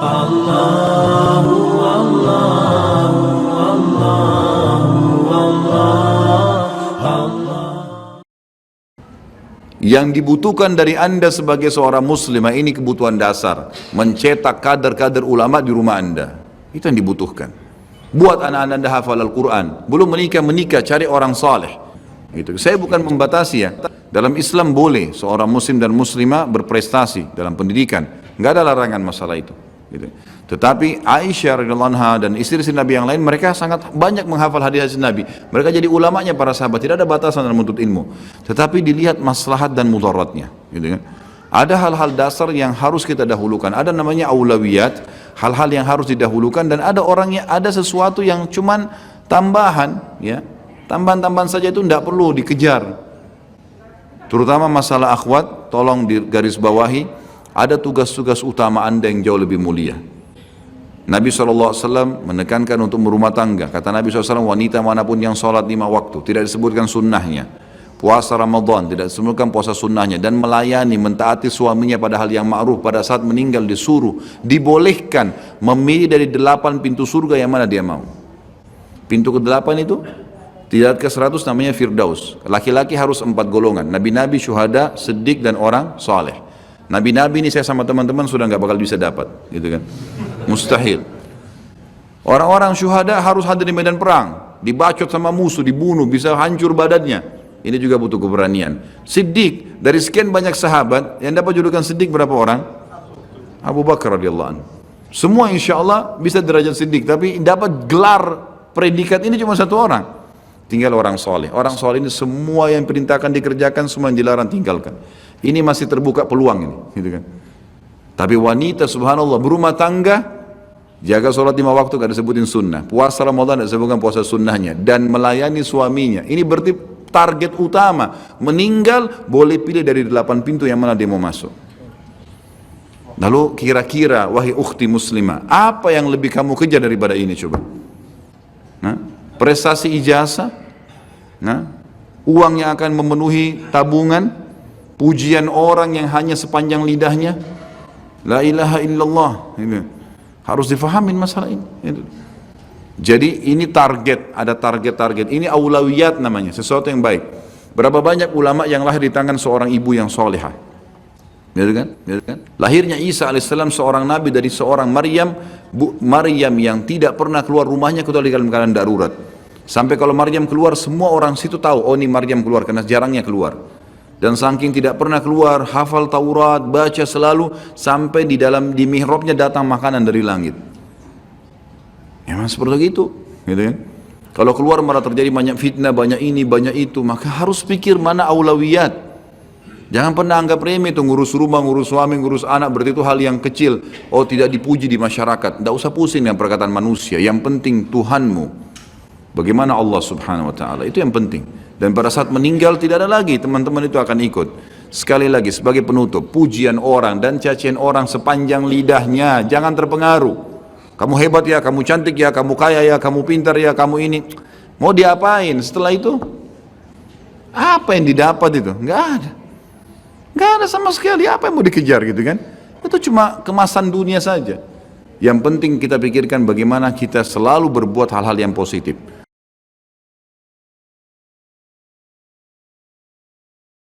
Allahu Allahu Allahu Allah. Yang dibutuhkan dari Anda sebagai seorang muslimah ini kebutuhan dasar, mencetak kader-kader ulama di rumah Anda. Itu yang dibutuhkan. Buat anak-anak Anda hafal Al-Quran, belum menikah, cari orang saleh. Gitu. Saya bukan membatasi ya. Dalam Islam boleh seorang muslim dan muslimah berprestasi dalam pendidikan, nggak ada larangan masalah itu. Gitu. Tetapi Aisyah radhiyallahu anha dan istri-istri Nabi yang lain, mereka sangat banyak menghafal hadis-hadis Nabi. Mereka jadi ulamanya para sahabat, tidak ada batasan dalam menuntut ilmu. Tetapi dilihat maslahat dan mudaratnya. Gitu kan? Ada hal-hal dasar yang harus kita dahulukan. Ada namanya aulawiyat, hal-hal yang harus didahulukan, dan ada orangnya, ada sesuatu yang cuman tambahan, ya. Tambahan-tambahan saja itu tidak perlu dikejar. Terutama masalah akhwat, tolong digarisbawahi, ada tugas-tugas utama Anda yang jauh lebih mulia. Nabi SAW menekankan untuk berumah tangga. Kata Nabi SAW, wanita manapun yang sholat 5 waktu, tidak disebutkan sunnahnya. Puasa Ramadan, tidak disebutkan puasa sunnahnya. Dan melayani, mentaati suaminya pada hal yang ma'ruf. Pada saat meninggal disuruh, dibolehkan memilih dari 8 pintu surga yang mana dia mau. Pintu ke-8 itu, tidak ke 100 namanya Firdaus. Laki-laki harus 4 golongan. Nabi-nabi, syuhada, siddiq, dan orang saleh. Nabi-nabi ini saya sama teman-teman sudah nggak bakal bisa dapat, gitu kan? Mustahil. Orang-orang syuhada harus hadir di medan perang, dibacot sama musuh, dibunuh, bisa hancur badannya. Ini juga butuh keberanian. Siddiq, dari sekian banyak sahabat yang dapat julukan Siddiq berapa orang? Abu Bakar radhiyallahu anhu. Semua insya Allah bisa derajat Siddiq, tapi dapat gelar predikat ini cuma 1 orang. Tinggal orang soleh. Orang soleh ini semua yang perintahkan dikerjakan, semua yang dilarang tinggalkan. Ini masih terbuka peluang ini, gitu kan? Tapi wanita subhanallah berumah tangga, jaga sholat 5 waktu gak disebutin sunnah, puasa Ramadan gak disebutkan puasa sunnahnya, dan melayani suaminya. Ini berarti target utama. Meninggal boleh pilih dari 8 pintu yang mana dia mau masuk. Lalu kira-kira wahai ukhti muslimah, apa yang lebih kamu kejar daripada ini coba? Nah, prestasi ijazah, nah, uang yang akan memenuhi tabungan, pujian orang yang hanya sepanjang lidahnya, la ilaha illallah. Ini harus difahamin masalah ini. Jadi ini target, ada target-target. Ini aulawiyat namanya, sesuatu yang baik. Berapa banyak ulama yang lahir di tangan seorang ibu yang solehah, gitu kan? Gitu kan? Lahirnya Isa alaihissalam seorang nabi dari seorang Maryam, Maryam yang tidak pernah keluar rumahnya kecuali dalam keadaan darurat. Sampai kalau Maryam keluar, semua orang situ tahu, oh ini Maryam keluar, karena jarangnya keluar. Dan saking tidak pernah keluar, hafal Taurat, baca selalu, sampai di mihrabnya datang makanan dari langit. Ya seperti itu, gitu kan? Kalau keluar malah terjadi banyak fitnah, banyak ini, banyak itu, maka harus pikir mana aulawiyat. Jangan pernah anggap remeh itu ngurus rumah, ngurus suami, ngurus anak, berarti itu hal yang kecil. Oh tidak dipuji di masyarakat, tidak usah pusing dengan perkataan manusia. Yang penting Tuhanmu, bagaimana Allah subhanahu wa ta'ala, itu yang penting. Dan pada saat meninggal tidak ada lagi, teman-teman itu akan ikut. Sekali lagi sebagai penutup, pujian orang dan cacian orang sepanjang lidahnya, jangan terpengaruh. Kamu hebat ya, kamu cantik ya, kamu kaya ya, kamu pintar ya, kamu ini. Mau diapain setelah itu? Apa yang didapat itu? Enggak ada. Enggak ada sama sekali, apa yang mau dikejar gitu kan? Itu cuma kemasan dunia saja. Yang penting kita pikirkan bagaimana kita selalu berbuat hal-hal yang positif.